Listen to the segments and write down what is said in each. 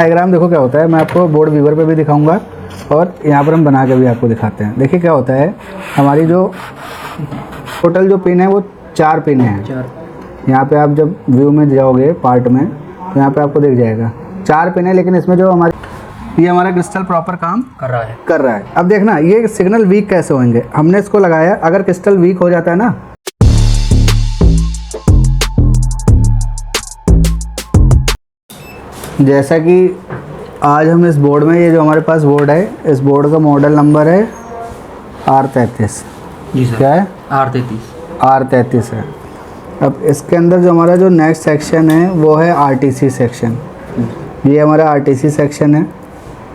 Diagram देखो क्या होता है, मैं आपको बोर्ड व्यूअर पे भी दिखाऊंगा और यहाँ पर हम बना के भी आपको दिखाते हैं। देखिए क्या होता है, हमारी जो टोटल जो पिन है वो 4 पिन है। यहाँ पे आप जब व्यू में जाओगे पार्ट में तो यहाँ पे आपको दिख जाएगा 4 पिन है, लेकिन इसमें जो ये हमारा क्रिस्टल प्रॉपर काम कर रहा है। अब देखना ये सिग्नल वीक कैसे होंगे। हमने इसको लगाया, अगर क्रिस्टल वीक हो जाता है ना, जैसा कि आज हम इस बोर्ड में, ये जो हमारे पास बोर्ड है, इस बोर्ड का मॉडल नंबर है R33। जी सर। क्या है? R33 है। अब इसके अंदर जो हमारा जो नेक्स्ट सेक्शन है वो है RTC सेक्शन। ये हमारा RTC सेक्शन है,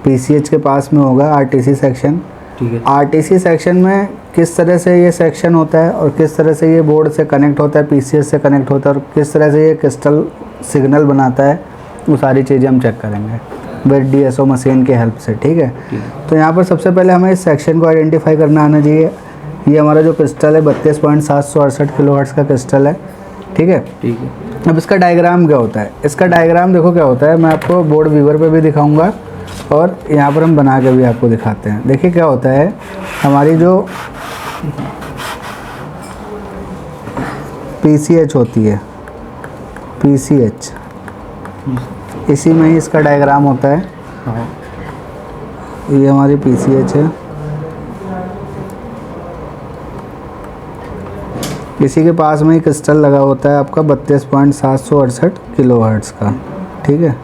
PCH के पास में होगा RTC सेक्शन। ठीक है। RTC सेक्शन में किस तरह से ये सेक्शन होता है और किस तरह से ये बोर्ड से कनेक्ट होता है, PCH से कनेक्ट होता है और किस तरह से ये क्रिस्टल सिग्नल बनाता है, वो सारी चीज़ें हम चेक करेंगे विद DSO मशीन की हेल्प से। ठीक है। तो यहाँ पर सबसे पहले हमें इस सेक्शन को आइडेंटिफाई करना आना चाहिए। ये हमारा जो क्रिस्टल है 32.768 किलोहर्ट्ज़ का क्रिस्टल है। ठीक है। ठीक है। अब इसका डायग्राम क्या होता है, इसका डायग्राम देखो क्या होता है, मैं आपको बोर्ड व्यूअर पे भी दिखाऊंगा और यहाँ पर हम बना के भी आपको दिखाते हैं। देखिए क्या होता है, हमारी जो PCH होती है, PCH, इसी में ही इसका डायग्राम होता है। हाँ। ये हमारी PCH है, इसी के पास में ही क्रिस्टल लगा होता है आपका 32.768 किलोहर्ट्ज़ का। ठीक है।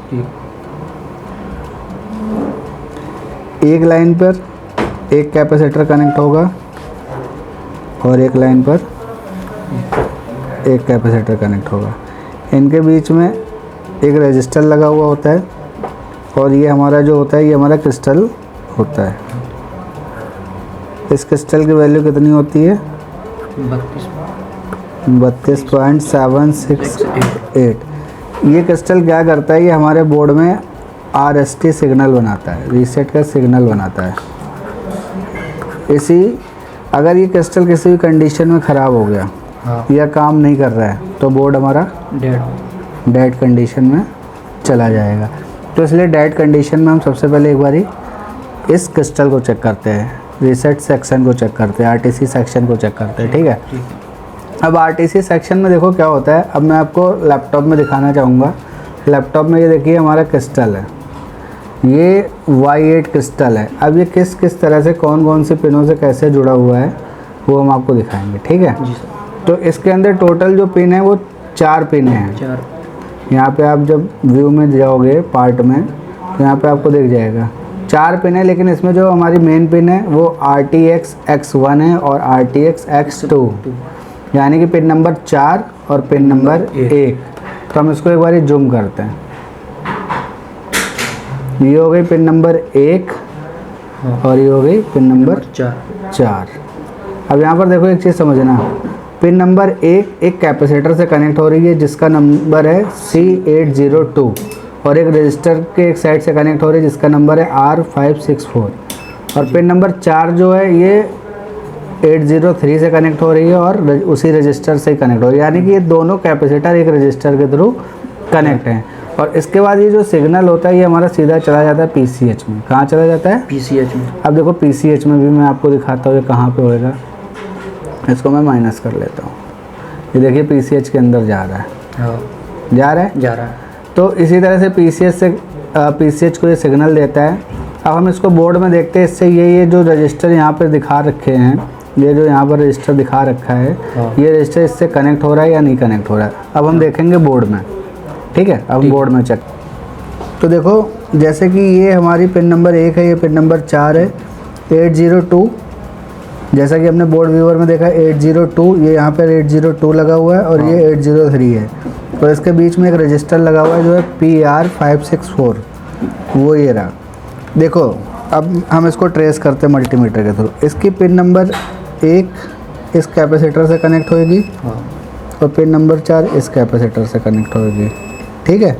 एक लाइन पर एक कैपेसिटर कनेक्ट होगा और एक लाइन पर एक कैपेसिटर कनेक्ट होगा। इनके बीच में एक रेजिस्टर लगा हुआ होता है और ये हमारा जो होता है, ये हमारा क्रिस्टल होता है। इस क्रिस्टल की वैल्यू कितनी होती है? 32.768। ये क्रिस्टल क्या करता है, ये हमारे बोर्ड में RST सिग्नल बनाता है, रीसेट का सिग्नल बनाता है। अगर ये क्रिस्टल किसी भी कंडीशन में ख़राब हो गया, हाँ, या काम नहीं कर रहा है, तो बोर्ड हमारा डेड कंडीशन में चला जाएगा। तो इसलिए डेड कंडीशन में हम सबसे पहले एक बारी इस क्रिस्टल को चेक करते हैं, रीसेट सेक्शन को चेक करते हैं, RTC सेक्शन को चेक करते हैं। ठीक है। अब RTC सेक्शन में देखो क्या होता है, अब मैं आपको लैपटॉप में दिखाना चाहूँगा। लैपटॉप में ये देखिए हमारा क्रिस्टल है, ये Y8 क्रिस्टल है। अब ये किस तरह से कौन सी पिनों से कैसे जुड़ा हुआ है वो हम आपको दिखाएंगे। ठीक है। जी सर। तो इसके अंदर टोटल जो पिन है वो 4 पिन है। यहाँ पे आप जब व्यू में जाओगे पार्ट में तो यहाँ पे आपको दिख जाएगा 4 पिन है, लेकिन इसमें जो हमारी मेन पिन है वो RTX X1 है और RTX X2, यानी कि पिन नंबर 4 और पिन नंबर 1। तो हम इसको एक बार जूम करते हैं। ये हो गई पिन नंबर 1 और ये हो गई पिन नंबर 4। अब यहाँ पर देखो एक चीज़ समझना, पिन नंबर 1 एक कैपेसिटर से कनेक्ट हो रही है जिसका नंबर है C802 और एक रजिस्टर के एक साइड से कनेक्ट हो रही है जिसका नंबर है R564। और पिन नंबर 4 जो है ये 803 से कनेक्ट हो रही है और उसी रजिस्टर से ही कनेक्ट हो रही है, यानी कि ये दोनों कैपेसिटर एक रजिस्टर के थ्रू कनेक्ट हैं। और इसके बाद ये जो सिग्नल होता है ये हमारा सीधा चला जाता है PCH में। कहाँ चला जाता है? PCH में। अब देखो PCH में भी मैं आपको दिखाता हूँ ये कहाँ पे होएगा। इसको मैं माइनस कर लेता हूँ। ये देखिए PCH के अंदर जा रहा है। जा रहा है। तो इसी तरह से PCH को ये सिग्नल देता है। अब हम इसको बोर्ड में देखते हैं, इससे ये जो रजिस्टर यहाँ पर दिखा रखे हैं, ये जो यहाँ पर रजिस्टर दिखा रखा है, ये रजिस्टर इससे कनेक्ट हो रहा है या नहीं कनेक्ट हो रहा है। अब हम देखेंगे बोर्ड में। ठीक है। अब बोर्ड में चेक, तो देखो जैसे कि ये हमारी पिन नंबर 1 है, ये पिन नंबर 4 है, 802, जैसा कि हमने बोर्ड व्यूअर में देखा 802, ये यहाँ पर 802 लगा हुआ है और ये 803 है और इसके बीच में एक रजिस्टर लगा हुआ है जो है PR564, वो ये रहा। देखो अब हम इसको ट्रेस करते हैं मल्टीमीटर के थ्रू। इसकी पिन नंबर 1 इस कैपेसिटर से कनेक्ट होएगी और पिन नंबर 4 इस कैपेसिटर से कनेक्ट होएगी। ठीक है।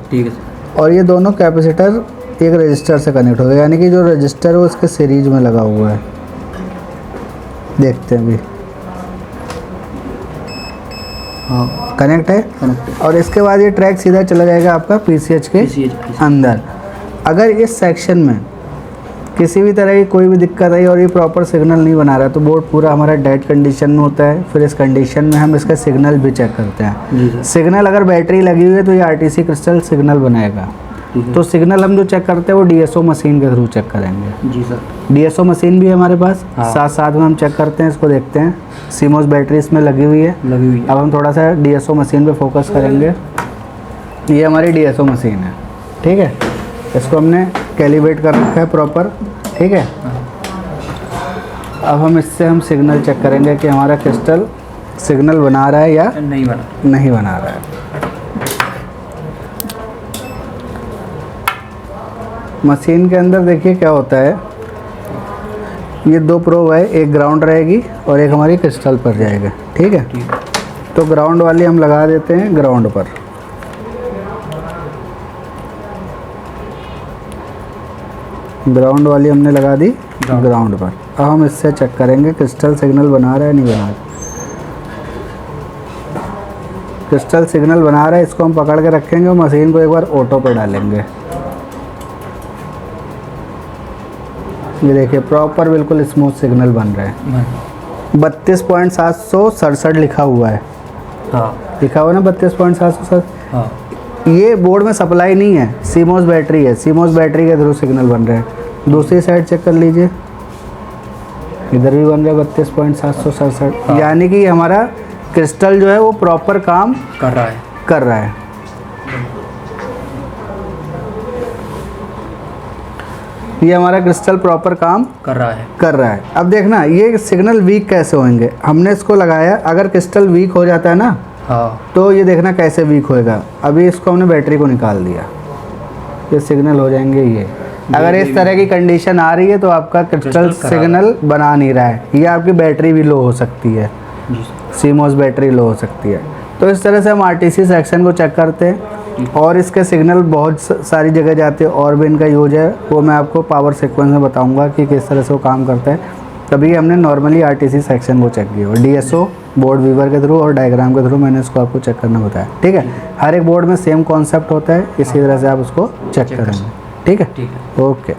और ये दोनों कैपेसिटर एक रजिस्टर से कनेक्ट हो गए, यानी कि जो रजिस्टर है वो उसके सीरीज में लगा हुआ है। देखते हैं अभी, हाँ कनेक्ट है। और इसके बाद ये ट्रैक सीधा चला जाएगा आपका PCH के अंदर। अगर इस सेक्शन में किसी भी तरह की कोई भी दिक्कत आई और ये प्रॉपर सिग्नल नहीं बना रहा है तो बोर्ड पूरा हमारा डेड कंडीशन में होता है। फिर इस कंडीशन में हम इसका सिग्नल भी चेक करते हैं। सिग्नल अगर बैटरी लगी हुई है तो ये आरटीसी क्रिस्टल सिग्नल बनाएगा। तो सिग्नल हम जो चेक करते हैं वो डीएसओ मशीन के थ्रू चेक करेंगे। जी सर। डीएसओ मशीन भी है हमारे पास। हाँ। साथ साथ में हम चेक करते हैं, इसको देखते हैं। सीमोस बैटरी इसमें लगी हुई है। अब हम थोड़ा सा डीएसओ मशीन पे फोकस करेंगे। ये हमारी डीएसओ मशीन है, ठीक है। इसको हमने कैलिब्रेट कर रखा है प्रॉपर, ठीक है। अब हम इससे हम सिग्नल चेक करेंगे कि हमारा क्रिस्टल सिग्नल बना रहा है या नहीं बना रहा है। मशीन के अंदर देखिए क्या होता है, ये दो प्रोब है, एक ग्राउंड रहेगी और एक हमारी क्रिस्टल पर जाएगा, ठीक है। तो ग्राउंड वाली हम लगा देते हैं ग्राउंड पर। ग्राउंड वाली हमने लगा दी ग्राउंड पर। अब हम इससे चेक करेंगे क्रिस्टल सिग्नल बना रहा है नहीं बना रहा। क्रिस्टल सिग्नल बना रहा है, इसको हम पकड़ के रखेंगे और मशीन को एक बार ऑटो पे डालेंगे। ये देखिए प्रॉपर बिल्कुल स्मूथ सिग्नल बन रहा है। 32.767 लिखा हुआ है। हाँ। लिखा हुआ ना 32.767। हाँ। ये बोर्ड में सप्लाई नहीं है, सीमोस बैटरी है। सीमोस बैटरी के थ्रू सिग्नल बन रहा है। दूसरी साइड चेक कर लीजिए, इधर भी बन रहा है 32.767। हाँ। यानी कि हमारा क्रिस्टल जो है वो प्रॉपर काम कर रहा है। ये हमारा क्रिस्टल प्रॉपर काम कर रहा है। अब देखना ये सिग्नल वीक कैसे होंगे। हमने इसको लगाया, अगर क्रिस्टल वीक हो जाता है ना, हाँ, तो ये देखना कैसे वीक होएगा। अभी इसको हमने बैटरी को निकाल दिया, ये सिग्नल हो जाएंगे ये। अगर इस तरह की कंडीशन आ रही है तो आपका क्रिस्टल सिग्नल बना नहीं रहा है। ये आपकी बैटरी भी लो हो सकती है, सीमोस बैटरी लो हो सकती है। तो इस तरह से हम आरटीसी सेक्शन को चेक करते हैं और इसके सिग्नल बहुत सारी जगह जाते हैं और भी इनका यूज है, वो मैं आपको पावर सीक्वेंस में बताऊंगा कि किस तरह से वो काम करता है। तभी हमने नॉर्मली आरटीसी सेक्शन को चेक किया और डीएसओ बोर्ड वीवर के थ्रू और डायग्राम के थ्रू मैंने इसको आपको चेक करना बताया, ठीक है। हर एक बोर्ड में सेम कॉन्सेप्ट होता है, इसी तरह से आप उसको चेक करेंगे, ठीक है। ओके।